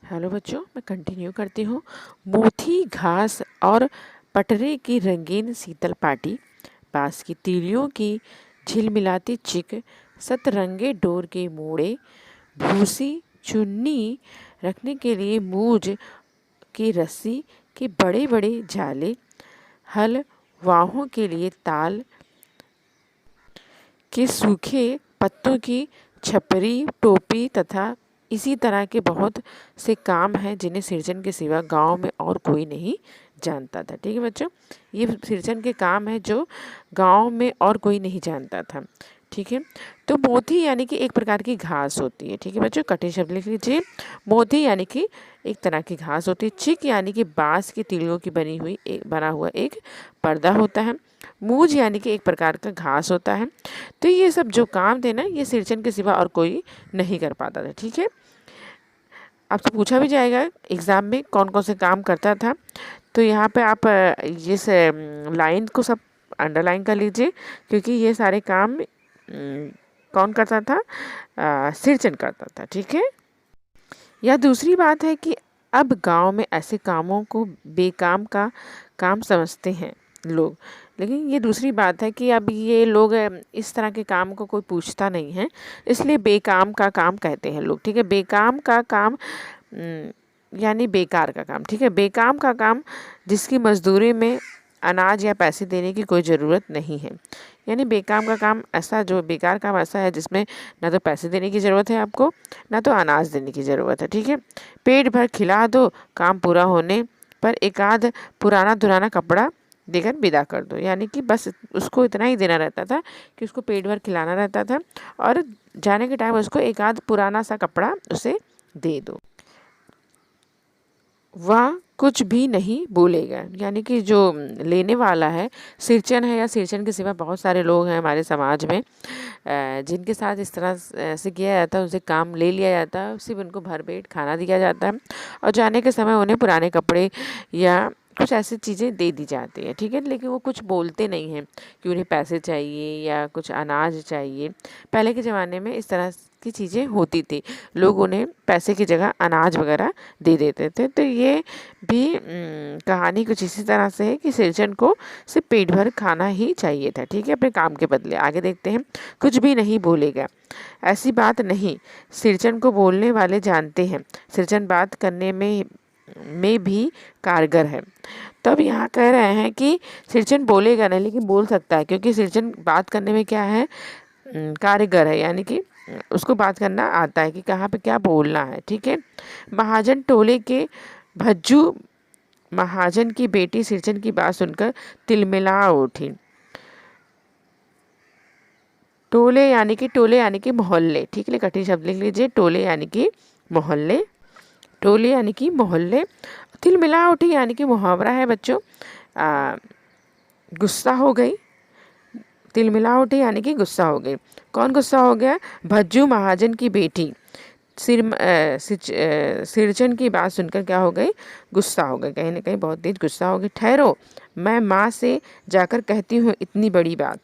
Hello बच्चों, मैं continue करती हूँ। मोथी घास और पटरे की रंगीन शीतल पाटी, बाँस की तीलियों की झिलमिलाती चिक, सतरंगे डोर के मोड़े, भूसी चुन्नी रखने के लिए मूज की रस्सी के बड़े बड़े जाले, हल वाहों के लिए ताल के सूखे पत्तों की छपरी, टोपी तथा इसी तरह के बहुत से काम हैं जिन्हें सृजन के सिवा गांव में और कोई नहीं जानता था। ठीक है बच्चों, ये सृजन के काम है जो गांव में और कोई नहीं जानता था। ठीक है, तो मोती यानी कि एक प्रकार की घास होती है। ठीक है बच्चों, कठिन शब्द लिख लीजिए। मोती यानी कि एक तरह की घास होती है। चिक यानी कि बांस की तीलियों की बना हुआ एक पर्दा होता है। मूज यानी कि एक प्रकार का घास होता है। तो ये सब जो काम थे ना, ये सिरचन के सिवा और कोई नहीं कर पाता था। ठीक है, आपसे पूछा भी जाएगा एग्ज़ाम में कौन कौन से काम करता था। तो यहाँ पे आप इस लाइन को सब अंडरलाइन कर लीजिए, क्योंकि ये सारे काम कौन करता था? सिरचन करता था। ठीक है, यह दूसरी बात है कि अब गांव में ऐसे कामों को बेकाम का काम समझते हैं लोग। लेकिन ये दूसरी बात है कि अब ये लोग इस तरह के काम को कोई पूछता नहीं है, इसलिए बेकाम का काम कहते हैं लोग। ठीक है, बेकाम का काम यानी बेकार का काम। ठीक है, बेकाम का काम जिसकी मजदूरी में अनाज या पैसे देने की कोई ज़रूरत नहीं है। यानी बेकाम का काम ऐसा, जो बेकार काम ऐसा है जिसमें ना तो पैसे देने की ज़रूरत है आपको, ना तो अनाज देने की ज़रूरत है। ठीक है, पेट भर खिला दो, काम पूरा होने पर एक आध पुराना दुराना कपड़ा देकर विदा कर दो। यानी कि बस उसको इतना ही देना रहता था कि उसको पेट भर खिलाना रहता था और जाने के टाइम उसको एक आध पुराना सा कपड़ा उसे दे दो। वह कुछ भी नहीं बोलेगा। यानी कि जो लेने वाला है, सिरचन है या सिरचन के सिवा बहुत सारे लोग हैं हमारे समाज में जिनके साथ इस तरह से किया जाता है, उनसे काम ले लिया जाता है, सिर्फ उनको भर पेट खाना दिया जाता है और जाने के समय उन्हें पुराने कपड़े या कुछ ऐसी चीज़ें दे दी जाती है। ठीक है, लेकिन वो कुछ बोलते नहीं हैं कि उन्हें पैसे चाहिए या कुछ अनाज चाहिए। पहले के ज़माने में इस तरह की चीज़ें होती थी, लोग उन्हें पैसे की जगह अनाज वगैरह दे देते थे। तो ये भी कहानी कुछ इसी तरह से है कि सिरजन को सिर्फ पेट भर खाना ही चाहिए था। ठीक है, अपने काम के बदले। आगे देखते हैं, कुछ भी नहीं बोलेगा। ऐसी बात नहीं, सिरजन को बोलने वाले जानते हैं, सिरजन बात करने में भी कारगर है। तो अब यहाँ कह रहे हैं कि सिरजन बोलेगा नहीं, लेकिन बोल सकता है, क्योंकि सिरजन बात करने में क्या है? कारीगर है। यानी कि उसको बात करना आता है कि कहाँ पे क्या बोलना है। ठीक है, महाजन टोले के भज्जू महाजन की बेटी सिरजन की बात सुनकर तिलमिला उठी। टोले यानी कि मोहल्ले। ठीक है, कठिन शब्द लिख लीजिए। टोले यानी कि मोहल्ले, टोले यानी कि मोहल्ले। तिलमिला उठी यानी कि मुहावरा है बच्चों। गुस्सा हो गई। तिलमिला उठी यानी कि गुस्सा हो गई। कौन गुस्सा हो गया? भज्जू महाजन की बेटी सिरजन की बात सुनकर क्या हो गई? गुस्सा हो गई, कहीं ना कहीं बहुत तेज गुस्सा हो गई। ठहरो, मैं माँ से जाकर कहती हूँ इतनी बड़ी बात।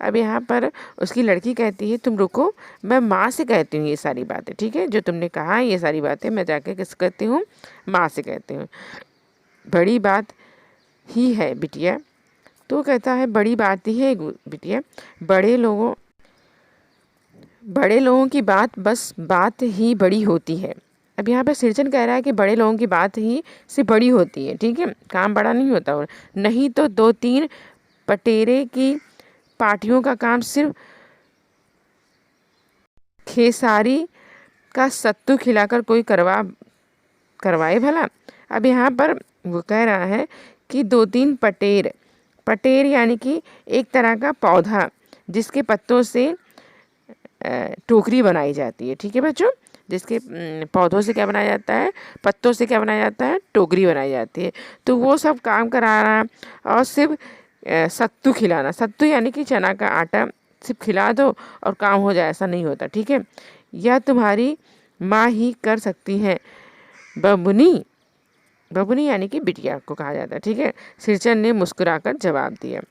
अब यहाँ पर उसकी लड़की कहती है तुम रुको, मैं माँ से कहती हूँ ये सारी बातें। ठीक है, जो तुमने कहा ये सारी बातें मैं जाकर किस कहती हूँ? माँ से कहती हूँ। बड़ी बात ही है बिटिया। तो कहता है बड़ी बात ही है बिटिया, बड़े लोगों की बात बस बात ही बड़ी होती है। अब यहाँ पे सिरजन कह रहा है कि बड़े लोगों की बात ही से बड़ी होती है। ठीक है, काम बड़ा नहीं होता। और नहीं तो दो तीन पटेरे की पार्टियों का काम सिर्फ खेसारी का सत्तू खिलाकर कोई करवाए भला। अब यहाँ पर वो कह रहा है कि दो तीन पटेर यानी कि एक तरह का पौधा जिसके पत्तों से टोकरी बनाई जाती है। ठीक है बच्चों, जिसके पौधों से क्या बनाया जाता है? पत्तों से क्या बनाया जाता है? टोकरी बनाई जाती है। तो वो सब काम कराना और सिर्फ सत्तू खिलाना। सत्तू यानी कि चना का आटा सिर्फ खिला दो और काम हो जाए, ऐसा नहीं होता। ठीक है, यह तुम्हारी माँ ही कर सकती हैं बबुनी। बबुनी यानी कि बिटिया को कहा जाता है, ठीक है। सिरचन ने मुस्कुराकर जवाब दिया।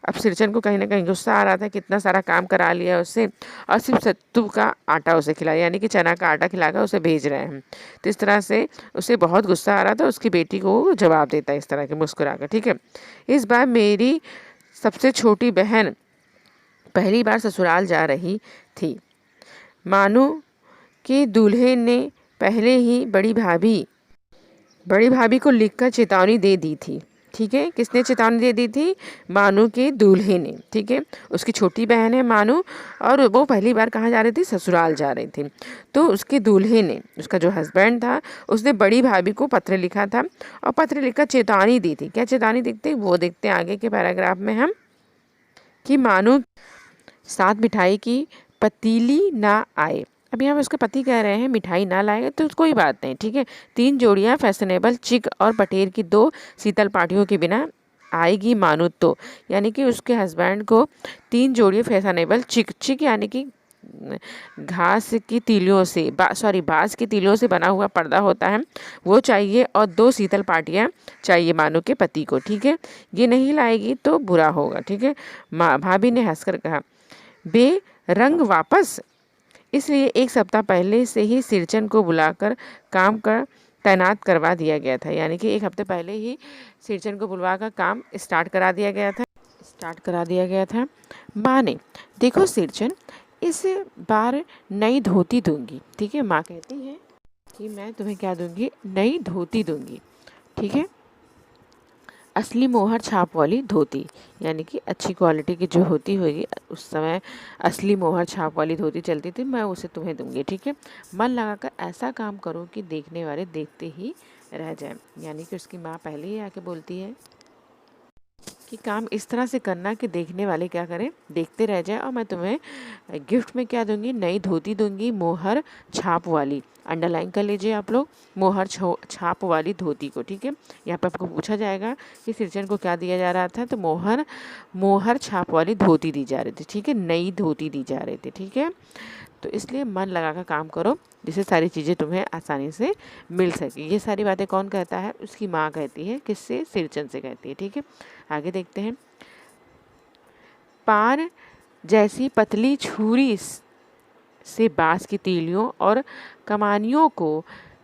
अब सिरचन को कहीं ना कहीं गुस्सा आ रहा था, कितना सारा काम करा लिया उससे और सिर्फ सत्तू का आटा उसे खिलाया, यानी कि चना का आटा खिलाकर उसे भेज रहे हैं। तो इस तरह से उसे बहुत गुस्सा आ रहा था। उसकी बेटी को वो जवाब देता है इस तरह के मुस्कुराकर, ठीक है। इस बार मेरी सबसे छोटी बहन पहली बार ससुराल जा रही थी। मानो कि दूल्हे ने पहले ही बड़ी भाभी को लिखकर चेतावनी दे दी थी, ठीक है। किसने चेतावनी दे दी थी? मानू के दूल्हे ने, ठीक है। उसकी छोटी बहन है मानू और वो पहली बार कहाँ जा रही थी? ससुराल जा रही थी। तो उसके दूल्हे ने, उसका जो हस्बैंड था, उसने बड़ी भाभी को पत्र लिखा था और पत्र लिखकर चेतावनी दी थी। क्या चेतावनी देखते वो देखते हैं आगे के पैराग्राफ में हम, कि मानू साथ मिठाई की पतीली ना आए। अब यहाँ पे उसके पति कह रहे हैं मिठाई ना लाएगा तो कोई बात नहीं, ठीक है। 3 जोड़ियाँ फैशनेबल चिक और बटेर की 2 शीतल पार्टियों के बिना आएगी मानू तो, यानी कि उसके हस्बैंड को 3 जोड़ियाँ फैशनेबल चिक यानी कि घास की तीलियों से बांस की तीलियों से बना हुआ पर्दा होता है वो चाहिए और 2 शीतल पार्टियाँ चाहिए मानू के पति को, ठीक है। ये नहीं लाएगी तो बुरा होगा, ठीक है। भाभी ने हंसकर कहा, बेरंग वापस। इसलिए 1 सप्ताह पहले से ही सिरचन को बुलाकर काम कर तैनात करवा दिया गया था, यानी कि 1 हफ्ते पहले ही सिरचन को बुलवाकर काम स्टार्ट करा दिया गया था। माँ ने, देखो सिरचन, इस बार नई धोती दूंगी, ठीक है। माँ कहती है कि मैं तुम्हें क्या दूंगी? नई धोती दूंगी, ठीक है। असली मोहर छाप वाली धोती, यानी कि अच्छी क्वालिटी की जो होती होगी, उस समय असली मोहर छाप वाली धोती चलती थी, मैं उसे तुम्हें दूंगी, ठीक है। मन लगाकर ऐसा काम करो कि देखने वाले देखते ही रह जाएं, यानी कि उसकी माँ पहले ही आके बोलती है कि काम इस तरह से करना कि देखने वाले क्या करें? देखते रह जाए। और मैं तुम्हें गिफ्ट में क्या दूंगी? नई धोती दूंगी, मोहर छाप वाली। अंडरलाइन कर लीजिए आप लोग, मोहर छाप वाली धोती को, ठीक है। यहाँ पे आपको पूछा जाएगा कि सिरचन को क्या दिया जा रहा था, तो मोहर छाप वाली धोती दी जा रही थी, ठीक है। नई धोती दी जा रही थी, ठीक है। तो इसलिए मन लगाकर काम करो जिससे सारी चीज़ें तुम्हें आसानी से मिल सके। ये सारी बातें कौन कहता है? उसकी माँ कहती है। किससे? सिरचन से कहती है, ठीक है। आगे देखते हैं। पान जैसी पतली छुरी से बांस की तीलियों और कमानियों को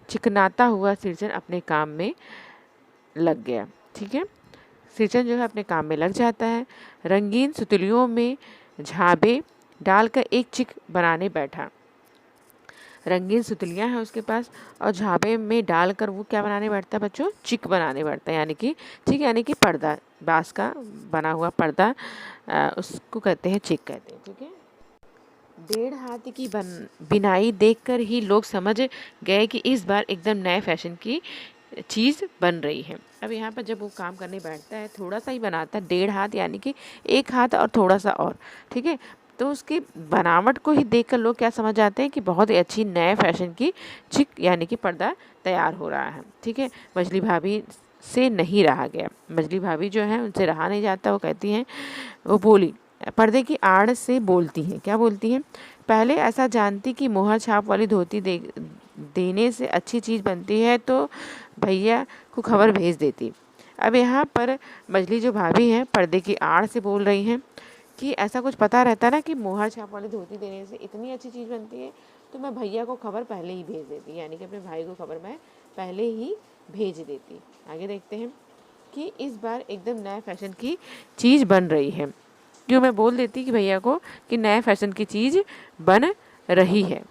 चिकनाता हुआ सिरचन अपने काम में लग गया, ठीक है। सिरचन जो है अपने काम में लग जाता है। रंगीन सुतलियों में झाबे डालकर एक चिक बनाने बैठा। रंगीन सुतलियाँ हैं उसके पास और झाबे में डालकर वो क्या बनाने बैठता है बच्चों? चिक बनाने बैठता है, यानी कि चिक यानी कि पर्दा, बांस का बना हुआ पर्दा, उसको कहते हैं चिक कहते हैं, ठीक है। 1.5 हाथ की बिनाई देखकर ही लोग समझ गए कि इस बार एकदम नए फैशन की चीज़ बन रही है। अब यहाँ पर जब वो काम करने बैठता है थोड़ा सा ही बनाता है, 1.5 हाथ यानी कि 1 हाथ और थोड़ा सा और, ठीक है। तो उसकी बनावट को ही देखकर लोग क्या समझ जाते हैं कि बहुत ही अच्छी नए फैशन की चिक यानी कि पर्दा तैयार हो रहा है, ठीक है। मछली भाभी से नहीं रहा गया। मछली भाभी जो है उनसे रहा नहीं जाता। वो कहती हैं, वो बोली, पर्दे की आड़ से बोलती हैं। क्या बोलती हैं? पहले ऐसा जानती कि मोहर छाप वाली धोती देने से अच्छी चीज़ बनती है तो भैया को खबर भेज देती। अब यहाँ पर मछली जो भाभी हैं पर्दे की आड़ से बोल रही हैं कि ऐसा कुछ पता रहता ना कि मोहर छाप वाली धोती देने से इतनी अच्छी चीज़ बनती है तो मैं भैया को खबर पहले ही भेज देती, यानी कि अपने भाई को खबर मैं पहले ही भेज देती। आगे देखते हैं कि इस बार एकदम नए फैशन की चीज़ बन रही है। क्यों मैं बोल देती कि भैया को कि नए फैशन की चीज़ बन रही है।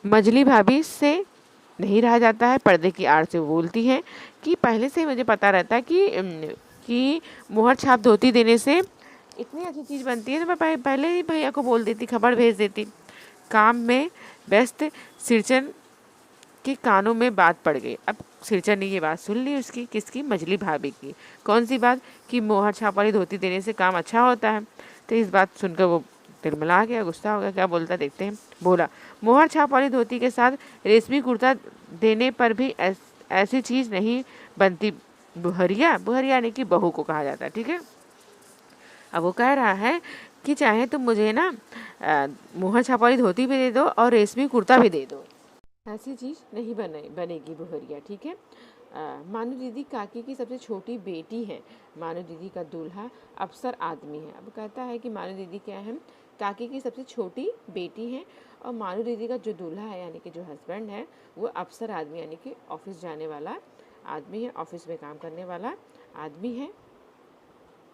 मछली भाभी से नहीं रहा जाता है। पर्दे की आड़ से वो बोलती हैं कि पहले से मुझे पता रहता है कि मोहर छाप धोती देने से इतनी अच्छी चीज़ बनती है तो मैं पहले ही भैया को बोल देती, खबर भेज देती। काम में व्यस्त सिरचन के कानों में बात पड़ गई। अब सिरचन ने ये बात सुन ली उसकी, किसकी? मछली भाभी की। कौन सी बात? कि मोहर छाप वाली धोती देने से काम अच्छा होता है। तो इस बात सुनकर वो तिलमिला गया, गुस्सा हो गया। क्या बोलता देखते हैं। बोला, मोहर छाप वाली धोती के साथ रेशमी कुर्ता देने पर भी ऐसी चीज़ नहीं बनती। बुहरिया यानी कि बहू को कहा जाता है, ठीक है। अब वो कह रहा है कि चाहे तुम मुझे ना मोहर छाप वाली धोती भी दे दो और रेशमी कुर्ता भी दे दो, ऐसी चीज़ नहीं बनेगी बुहरिया, ठीक है। मानू दीदी काकी की सबसे छोटी बेटी है। मानू दीदी का दूल्हा अफसर आदमी है। अब कहता है कि मानू दीदी क्या है, काकी की सबसे छोटी बेटी है और मानू दीदी का जो दूल्हा है यानी कि जो हस्बैंड है वो अफसर आदमी यानी कि ऑफिस जाने वाला आदमी है, ऑफिस में काम करने वाला आदमी है।